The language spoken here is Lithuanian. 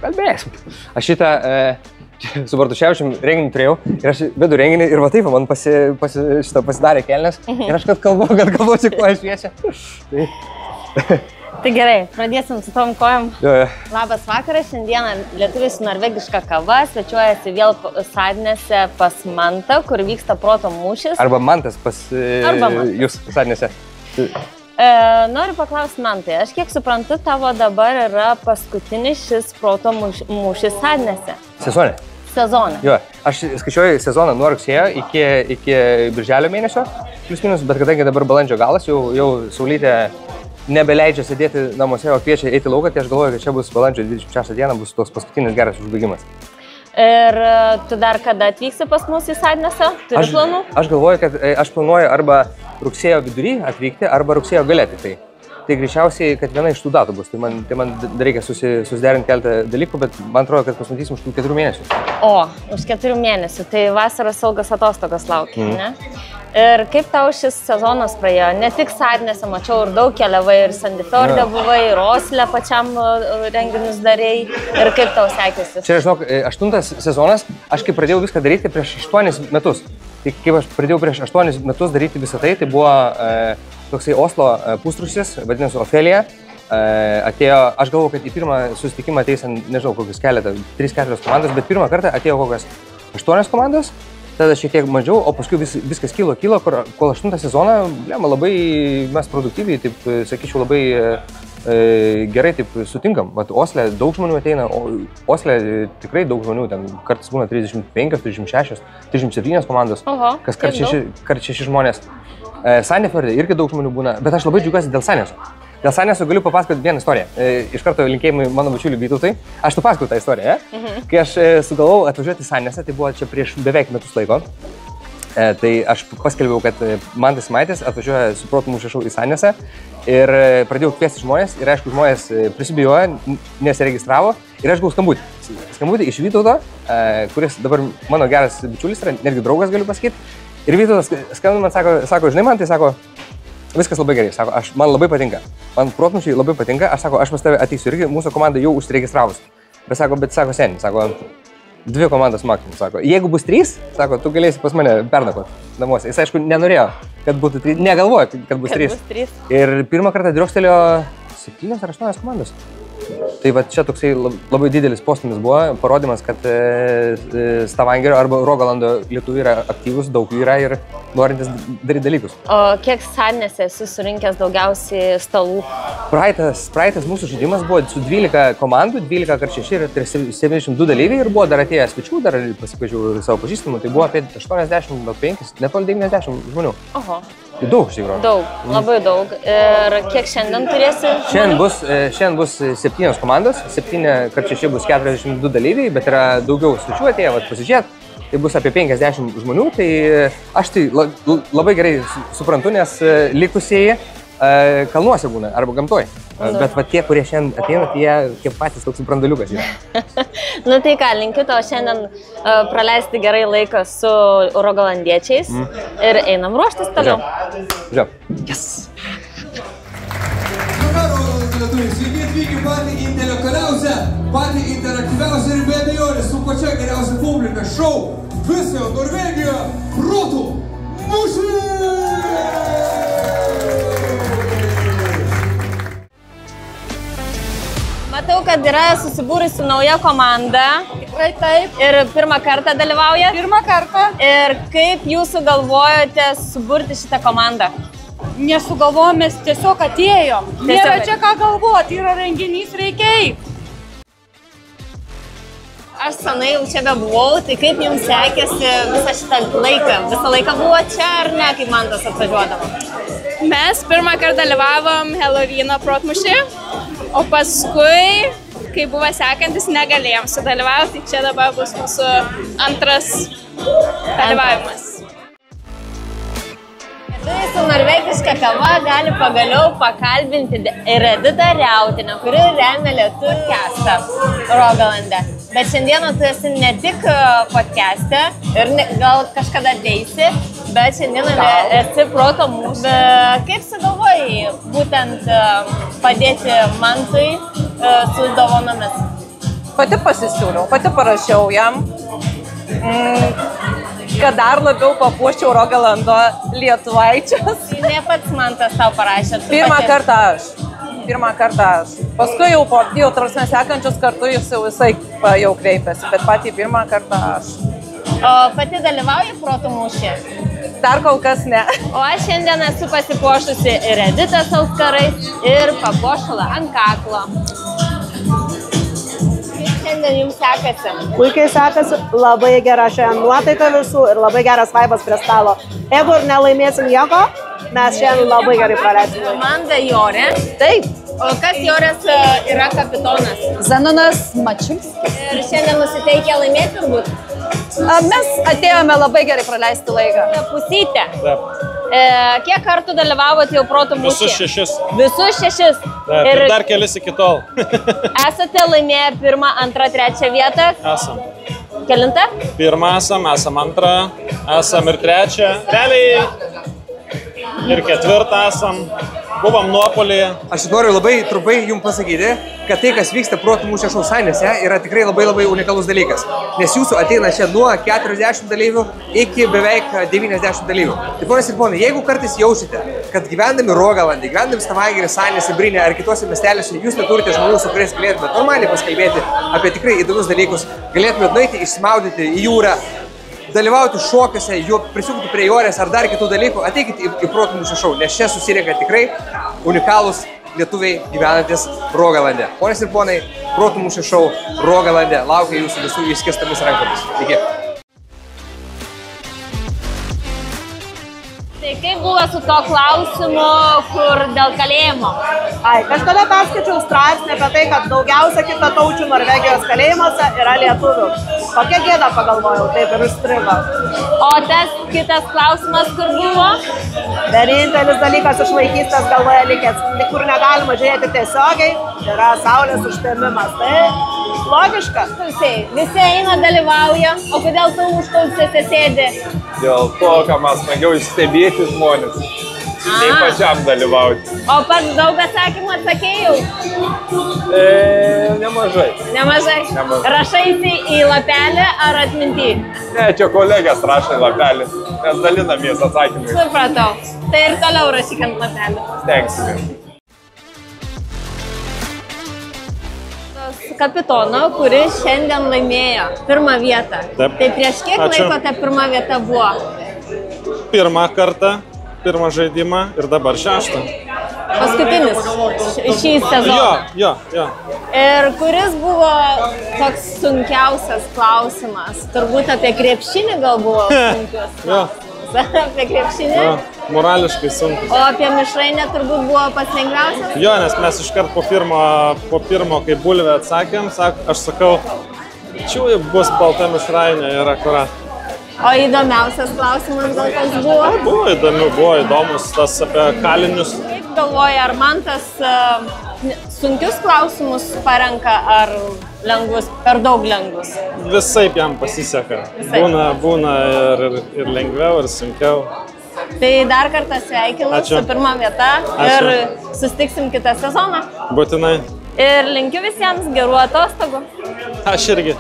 Kalbėsim. Aš šitą su Bartuševičium renginį turėjau ir aš vedu renginį ir va taip, man pasidarė kelnes ir aš kad kalbuosi, kuo aš viešia. Tai gerai, pradėsim su tom kojom. Labas vakaras, šiandieną lietuviai su norvegiška kava svečiuojasi vėl Sadnėse pas Mantą, kur vyksta proto mūšis. Arba Mantas pas jūs Sadnėse. Noriu paklausti Mantai, aš kiek suprantu, tavo dabar yra paskutinis šis proto mūšis Sadnėse. Sezone. Jo, aš skaičiuoju sezoną nuo rugsėjo iki birželio mėnesio, plius minus, bet kadangi dabar balandžio galas, jau saulytė nebeleidžia sėdėti namuose, o kviečia eiti lauką, tai aš galvoju, kad čia bus balandžio 26 dieną, bus toks paskutinis geras užbaigimas. Ir tu dar kada atvyksi pas mus į Sadnėsą? Turi planų? Aš galvoju, kad aš planuoju arba rugsėjo vidury atvykti, arba rugsėjo gale tik tai. Tai greičiausiai, kad viena iš tų datų bus. Tai man reikia susiderinti keletą dalykų, bet man atrodo, kad pasmatysim už 4 mėnesių. O, už 4 mėnesių. Tai vasaros ilgas atostogas laukia, ne? Ir kaip tau šis sezonas praėjo? Ne tik Sadnėse, mačiau ir daug keliavai, ir Sandefjorde buvai, ir Osle pačiam renginius darėjai. Ir kaip tau sekėsi? Čia, žinok, 8 sezonas, aš kai pradėjau viską daryti prieš 8 metus. Tai kaip aš pradėjau prieš 8 metus daryti visą tai buvo toksai Oslo pusrusis, vadinasi Ofelija. Atėjo, aš galvoju, kad į pirmą susitikimą ateis, nežinau, kokius keletą, 3-4 komandos, bet pirmą kartą atėjo kokias 8 komandos. Tada šiek tiek mažiau, o paskui viskas kilo, kol 8 sezoną, labai mes produktyviai, taip sakyčiau, labai gerai taip sutinkam. Vat Osle daug žmonių ateina, Osle tikrai daug žmonių, ten kartais būna 35, 36, 37 komandos, kas kart 6 žmonės. Sandefjorde irgi daug žmonių būna, bet aš labai džiaugiuosi dėl Sadnėso. Dėl Sadnėso galiu papasakoti vieną istoriją. Iš karto linkėjimai mano bičiuliui Vytautai. Aš tu pasakau tą istoriją. Kai aš sugalvojau atvažiuoti į Sadnėsą, tai buvo čia prieš beveik metus laiko. Tai aš paskelbiau, kad Mantas Maitės atvažiuoja su proto mūšio šou į Sadnėsą ir pradėjau kviesti žmonės ir aišku, žmonės prisibijojo, nesiregistravo ir aš gavau skambutį. Skambutį iš Vytauto, kuris dabar mano geras bičiulis yra, netgi draugas galiu pasakyti. Ir Vytautas skambina man, sako, žinai man, tai sako, viskas labai gerai, sako, man labai patinka, man protmušiai labai patinka, aš pas tave ateisiu irgi, mūsų komanda jau užsiregistravus. Bet sako, seniai, sako, 2 komandos maksimum, sako, jeigu bus 3, sako, tu galėsi pas mane pernakvoti namuose. Jis aišku nenorėjo, kad būtų 3, negalvojo, kad bus 3. Ir pirmą kartą driokštelėjo 7 ar 8 komandos. Tai va čia toksai labai didelis postūmis buvo, parodymas, kad Stavangerio arba Rogalando lietuviai yra aktyvus, daug jų yra ir norintis daryti dalykus. O kiek Sadnėse esi surinkęs daugiausiai stalų? Praeitas mūsų žaidimas buvo su 12 komandų, 12x6 ir 72 dalyviai ir buvo dar atėję svečių, dar pasipažiūrėjau savo pažįstamų, tai buvo apie 85, netoli 90 žmonių. Oho. Tai daug iš tikrųjų. Daug, labai daug. Ir kiek šiandien turėsi? Šiandien bus 7 komandos, 7x6 bus 42 dalyviai, bet yra daugiau svečių atėję, pasižiūrėt. Tai bus apie 50 žmonių, tai aš tai labai gerai suprantu, nes likusieji kalnuose būna arba gamtoj. Bet va tie, kurie šiandien ateina, tie patys toks brandaliukas yra. Nu tai ką, linkiu tau šiandien praleisti gerai laiką su rogalandiečiais ir einam ruoštis toliau. Žiūrėjau. Yes! Sveiki atvykę patį intelektualiausią, patį interaktyviausią ir be abejonės su pačia geriausia publika šou viso Norvegija protų mūšis! Matau, kad yra susibūrusi nauja komanda. Tikrai taip. Ir pirmą kartą dalyvauja. Pirmą kartą. Ir kaip jūs sugalvojote suburti šitą komandą? Nesugalvojom, mes tiesiog atėjom. Nėra čia ką galvoti, yra renginys, reikia eiti. Aš senai jau čia bebuvau, tai kaip jums sekėsi visą šitą laiką? Visą laiką buvo čia ar ne, kaip Mantas atvažiuodavo? Mes pirmą kartą dalyvavom Helovyno protmušį, o paskui, kai buvo sekantis, negalėjom sudalyvauti, tai čia dabar bus mūsų antras dalyvavimas. Tai su norvegiška kava gali pagaliau pakalbinti ir Editą Riautinę, kuri remia lietuvių podcastą Rogalande. Bet šiandieną tu esi ne tik podcast'e ir gal kažkada ateisi, bet šiandieną esi proto mūšį. Kaip sugalvojai būtent padėti Mantui su dovanomis? Pati pasisiūliau, pati parašiau jam, kad dar labiau papuoščiau Rogalando lietuvaičius. Ne pats man tas tau parašė. Pirmą kartą aš. Paskui jau po sekančius kartu jisai jau kreipėsi, bet patį pirmą kartą aš. O pati dalyvauji protų mūšį? Dar kol kas ne. O aš šiandien esu pasipuošusi ir Editas auskarais, ir papuošalą ant kaklo. Kaip šiandien jums sekasi? Puikiai sekasi, labai gera šiandien nuotaika visų ir labai geras vaibas prie stalo. Jeigu ir nelaimėsim nieko, mes šiandien labai gerai praleisim. Komanda Jorė. Taip. O kas Jorės yra kapitonas? Zenonas Mačiulskis. Ir šiandien nusiteikia laimėti turbūt? Mes atėjome labai gerai praleisti laiką. Pusytė. Kiek kartų dalyvavote jau protų mūšį? Visus 6. Visus 6. Ir dar kelis iki tol. Esate laimėję 1, 2, 3 vietą? Esam. Kelinta? 1 esam 2, esam ir 3. Realiai ir 4 esam. Buvom Nuopolyje. Aš noriu labai trumpai jums pasakyti, kad tai, kas vyksta protų mūšio šou Sanėse, yra tikrai labai unikalus dalykas. Nes jūsų ateina čia nuo 40 dalyvių iki beveik 90 dalyvių. Tai ponas ir ponai, jeigu kartais jaučiate, kad gyvendami Rogalandė, gyvendami Stavagery, Sanėse, Brynė ar kitose miestelėse, jūs neturite žmonių, su kuriais galėtumėte normaliai paskalbėti apie tikrai įdomius dalykus, galėtumėte nueiti, išsimaudyti į jūrą, dalyvauti šokiuose, prisijungti prie Jorės ar dar kitų dalykų, ateikite į protų mūšio šou, nes čia susirenka tikrai unikalūs lietuviai gyvenantis Rogalande. Ponas ir ponai, protų mūšio šou Rogalande laukia jūsų visų išskėstomis rankomis. Iki. Tai kaip buvo su to klausimu, kur dėl kalėjimo? Kažkada perskaičiau straipsnį apie tai, kad daugiausia kitataučių Norvegijos kalėjimuose yra lietuvių. Kokia gėda pagalvojau, taip ir užstrigo. O tas kitas klausimas, kur buvo? Vienintelis dalykas iš vaikystės galvoje likęs, kur negalima žiūrėti tiesiogiai, yra saulės užtemimas. Tai logiška. Visi eina, dalyvauja, o kodėl tu užklausėse sėdi? Dėl to, ką mes smagiau stebėti žmonės, nei pačiam dalyvauti. O pats daug atsakymų atsakėjau? Nemažai. Nemažai? Rašaisi į lapelį ar atminti? Ne, čia kolegės rašai lapelį, mes dalinamės atsakymai. Supratau. Tai ir toliau rašyk ant lapelį. Stengsime. Kapitono, kuris šiandien laimėjo 1 vietą. Taip. Tai prieš kiek laiko ta 1 vieta buvo? 1 kartą, 1 žaidimą ir dabar 6. Paskutinis šį sezoną. Jo. Ir kuris buvo toks sunkiausias klausimas? Turbūt apie krepšinį gal buvo sunkius. Jo. Apie krepšinį? Jo, morališkai sunkus. O apie mišrainę turbūt buvo pats lengviausias? Jo, nes mes iškart po pirmo, kai bulvę atsakėm, aš sakau, čia bus balta mišrainė ir akurat. O įdomiausias klausimas gal kas buvo? Buvo įdomus tas apie kalinius. Kaip galvoji, ar man tas sunkius klausimus parenka, ar lengvus, per daug lengvus? Visaip jam pasiseka. Būna ir lengviau, ir sunkiau. Tai dar kartą sveikinu su 1 vieta ir susitiksim kitą sezoną. Būtinai. Ir linkiu visiems gerų atostogų. Aš irgi.